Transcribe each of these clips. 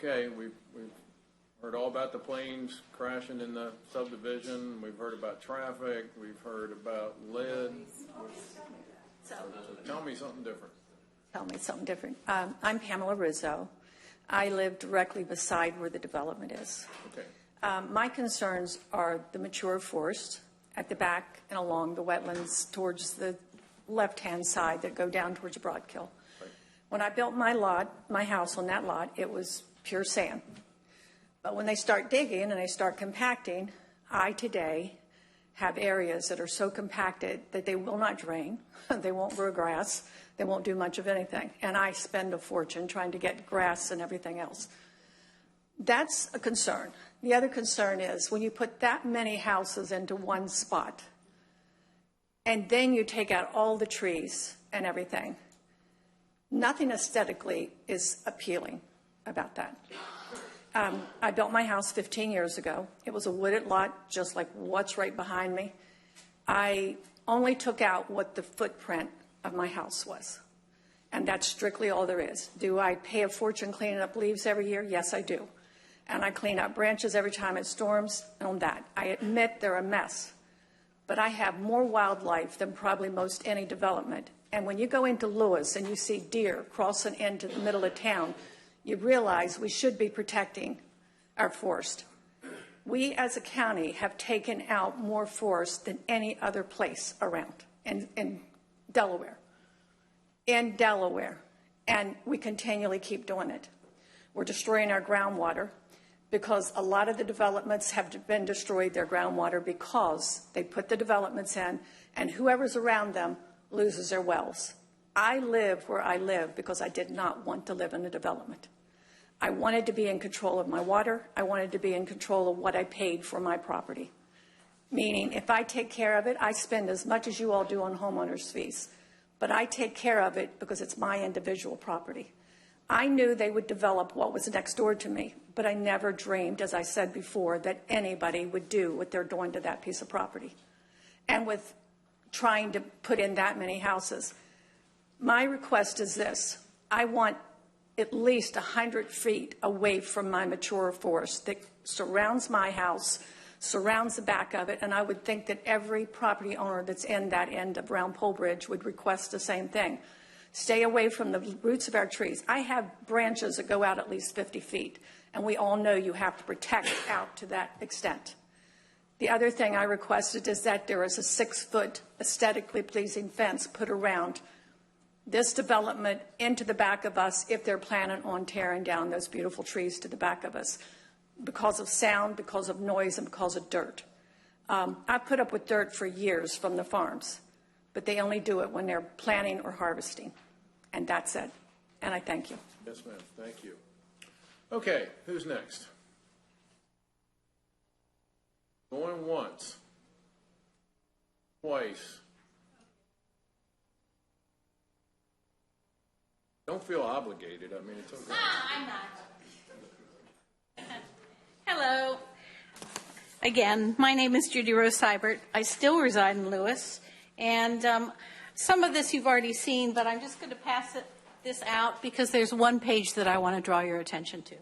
Okay, we've heard all about the planes crashing in the subdivision. We've heard about traffic. We've heard about lead. So tell me something different. Tell me something different. I'm Pamela Rizzo. I live directly beside where the development is. Okay. My concerns are the mature forest at the back and along the wetlands towards the left-hand side that go down towards Broadkill. Right. When I built my house on that lot, it was pure sand. But when they start digging and they start compacting, I today have areas that are so compacted that they will not drain, they won't grow grass, they won't do much of anything. And I spend a fortune trying to get grass and everything else. That's a concern. The other concern is when you put that many houses into one spot, and then you take out all the trees and everything, nothing aesthetically is appealing about that. I built my house 15 years ago. It was a wooded lot, just like what's right behind me. I only took out what the footprint of my house was. And that's strictly all there is. Do I pay a fortune cleaning up leaves every year? Yes, I do. And I clean up branches every time it storms on that. I admit they're a mess. But I have more wildlife than probably most any development. And when you go into Lewis and you see deer crossing into the middle of town, you realize we should be protecting our forest. We as a county have taken out more forest than any other place around in Delaware. In Delaware. And we continually keep doing it. We're destroying our groundwater because a lot of the developments have been destroyed their groundwater because they put the developments in and whoever's around them loses their wells. I live where I live because I did not want to live in a development. I wanted to be in control of my water. I wanted to be in control of what I paid for my property. Meaning, if I take care of it, I spend as much as you all do on homeowners fees. But I take care of it because it's my individual property. I knew they would develop what was next door to me, but I never dreamed, as I said before, that anybody would do what they're doing to that piece of property. And with trying to put in that many houses, my request is this. I want at least 100 feet away from my mature forest that surrounds my house, surrounds the back of it, and I would think that every property owner that's in that end of Round Pole Bridge would request the same thing. Stay away from the roots of our trees. I have branches that go out at least 50 feet, and we all know you have to protect out to that extent. The other thing I requested is that there is a 6-foot aesthetically pleasing fence put around this development into the back of us if they're planning on tearing down those beautiful trees to the back of us because of sound, because of noise, and because of dirt. I've put up with dirt for years from the farms, but they only do it when they're planting or harvesting. And that's it. And I thank you. Yes, ma'am. Thank you. Okay, who's next? Going once. Twice. Don't feel obligated. I mean, it's okay. I'm not. Hello. Again, my name is Judy Rose Seibert. I still reside in Lewis. And some of this you've already seen, but I'm just going to pass this out because there's one page that I want to draw your attention to.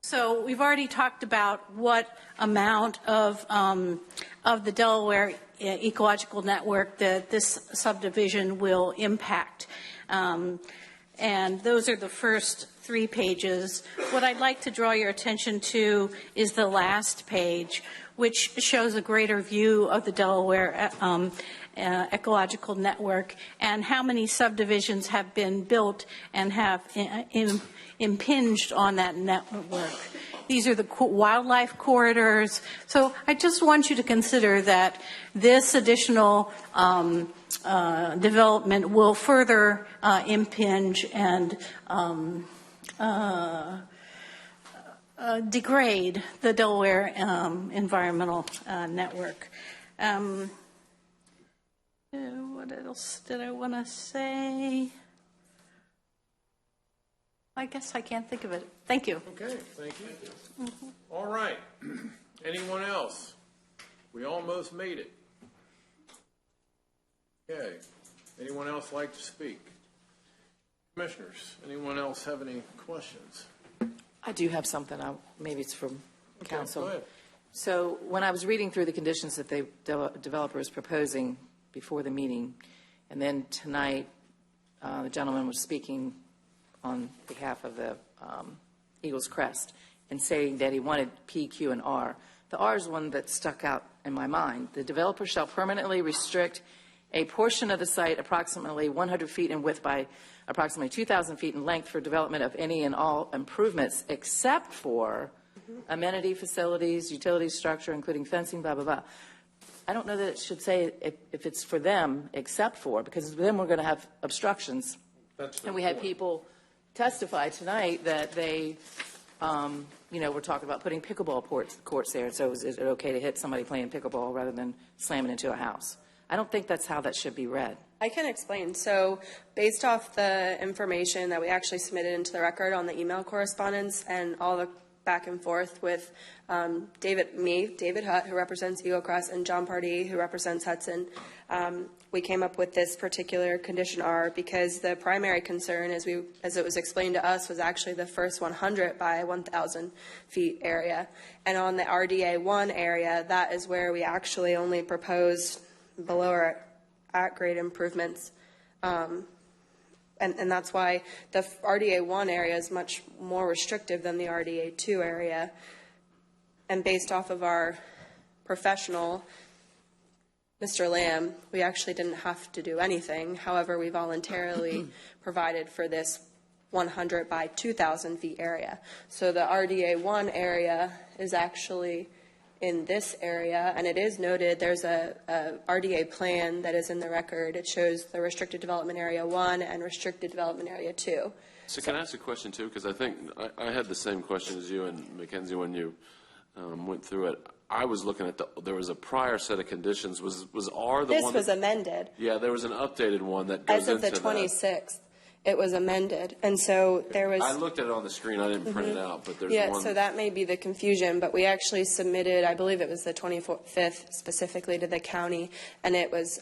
So we've already talked about what amount of the Delaware ecological network that this subdivision will impact. And those are the first 3 pages. What I'd like to draw your attention to is the last page, which shows a greater view of the Delaware ecological network and how many subdivisions have been built and have impinged on that network. These are the wildlife corridors. So I just want you to consider that this additional development will further impinge and degrade the Delaware environmental network. What else did I want to say? I guess I can't think of it. Thank you. Okay, thank you. Mm-hmm. All right. Anyone else? We almost made it. Okay. Anyone else like to speak? Commissioners, anyone else have any questions? I do have something. Maybe it's from council. Go ahead. So when I was reading through the conditions that the developer is proposing before the meeting, and then tonight the gentleman was speaking on behalf of the Eagles Crest and saying that he wanted P, Q, and R. The R is one that stuck out in my mind. The developer shall permanently restrict a portion of the site approximately 100 feet in width by approximately 2,000 feet in length for development of any and all improvements except for amenity facilities, utility structure, including fencing, blah, blah, blah. I don't know that it should say if it's for them except for, because then we're going to have obstructions. And we had people testify tonight that they, we're talking about putting pickleball courts there. So is it okay to hit somebody playing pickleball rather than slamming into a house? I don't think that's how that should be read. I can explain. So based off the information that we actually submitted into the record on the email correspondence and all the back and forth with David Hutt, who represents Eagle Crest, and John Pardee, who represents Hudson, we came up with this particular condition R because the primary concern, as it was explained to us, was actually the first 100 by 1,000 feet area. And on the RDA 1 area, that is where we actually only proposed below or at grade improvements. And that's why the RDA 1 area is much more restrictive than the RDA 2 area. And based off of our professional, Mr. Lamb, we actually didn't have to do anything. However, we voluntarily provided for this 100 by 2,000 feet area. So the RDA 1 area is actually in this area, and it is noted there's a RDA plan that is in the record. It shows the restricted development area 1 and restricted development area 2. So can I ask a question too? Because I think I had the same question as you and Mackenzie when you went through it. I was looking at there was a prior set of conditions. Was R the This one? was amended. Yeah, there was an updated one that goes As of the into 26th, it was amended. And so there was... I looked at it on the screen. I didn't print it out, but there's Yeah, one. so that may be the confusion, but we actually submitted, I believe it was the 25th specifically to the county, and it was,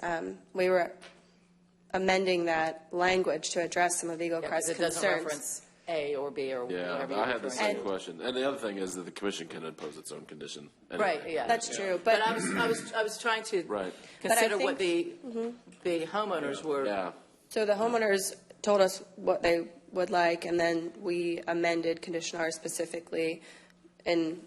we were amending that language to address some of Eagle Crest's It doesn't concerns. reference A or B or Yeah, whatever. I had the same And- question. And the other thing is that the commission can impose its own condition. Anyway. Right, yeah. That's true, But but I was trying to Right. consider But I what the homeowners were. Yeah. so the homeowners told us what they would like, and then we amended condition R specifically in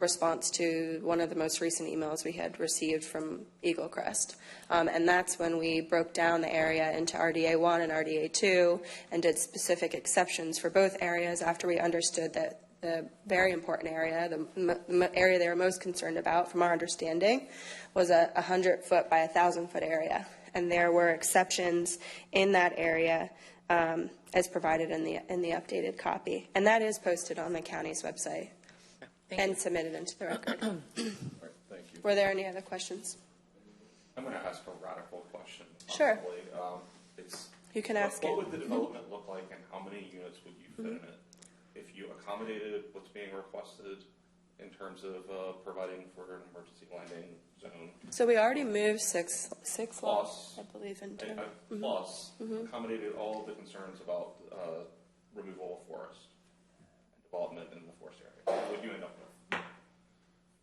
response to one of the most recent emails we had received from Eagle Crest. And that's when we broke down the area into RDA 1 and RDA 2 and did specific exceptions for both areas after we understood that the very important area, the area they were most concerned about from our understanding, was a 100-foot by 1,000-foot area. And there were exceptions in that area as provided in the updated copy. And that is posted on the county's website and submitted into the record. All right, thank you. Were there any other questions? I'm going to ask a radical question. Sure. Probably. You can ask what it. would the development look like, and how many units would you fit in it if you accommodated what's being requested in terms of providing for an emergency landing zone? So we already moved six lots, Plus, I believe, into. plus accommodated all of the concerns about removal of forest and development in the forest area. What would you end up with?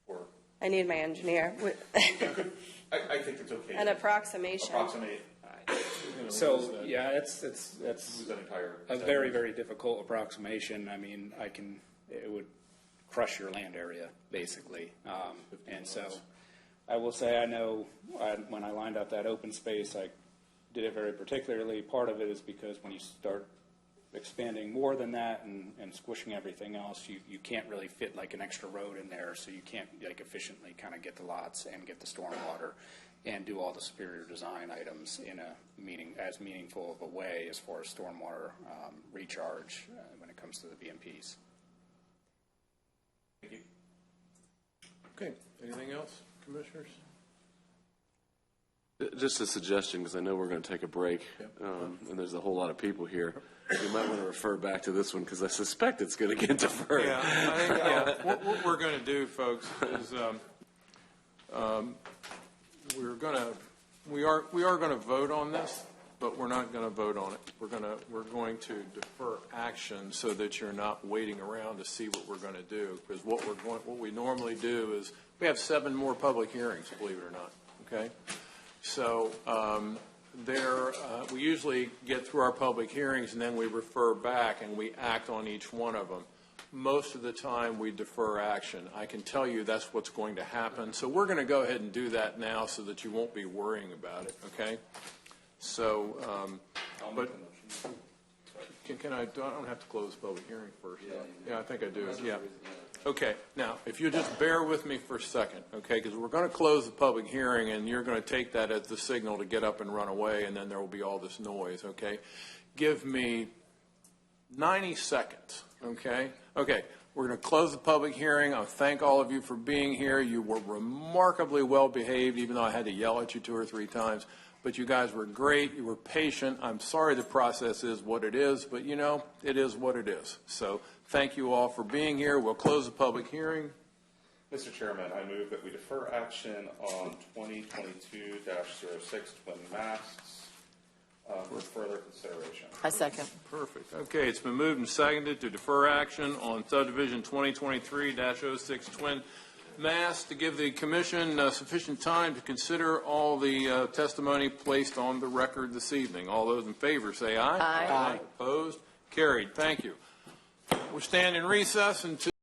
Or I need my engineer. I think it's okay. An approximation. Approximate. So, yeah, it's Lose that entire. a very, very difficult approximation. I mean, it would crush your land area, basically. And so I will say, I know when I lined up that open space, I did it very particularly. Part of it is because when you start expanding more than that and squishing everything else, you can't really fit like an extra road in there, so you can't like efficiently kind of get the lots and get the stormwater and do all the superior design items in as meaningful of a way as far as stormwater recharge when it comes to the BMPs. Thank you. Okay, anything else, commissioners? Just a suggestion, because I know we're going to take a break, and there's a whole lot of people here. You might want to refer back to this one, because I suspect it's going to get deferred. Yeah, I think what we're going to do, folks, is we are going to vote on this, but we're not going to vote on it. We're going to defer action so that you're not waiting around to see what we're going to do. Because what we normally do is we have 7 more public hearings, believe it or not. Okay, so we usually get through our public hearings and then we refer back and we act on each one of them. Most of the time we defer action. I can tell you that's what's going to happen. So we're going to go ahead and do that now so that you won't be worrying about it. Okay. So, but can I don't have to close the public hearing first. Yeah, I think I do. Yeah. Okay. Now, if you just bear with me for a second, okay, because we're going to close the public hearing and you're going to take that as the signal to get up and run away, and then there will be all this noise, okay? Give me 90 seconds, okay? Okay. We're going to close the public hearing. I thank all of you for being here. You were remarkably well behaved, even though I had to yell at you 2 or 3 times. But you guys were great. You were patient. I'm sorry the process is what it is, but, you know, it is what it is. So thank you all for being here. We'll close the public hearing. Mr. Chairman, I move that we defer action on 2022-06 Twin Masts for further consideration. I second. Perfect. Okay, it's been moved and seconded to defer action on subdivision 2023-06 Twin Mast to give the commission sufficient time to consider all the testimony placed on the record this evening. All those in favor say aye. Aye. Opposed? Carried. Thank you. We'll stand in recess until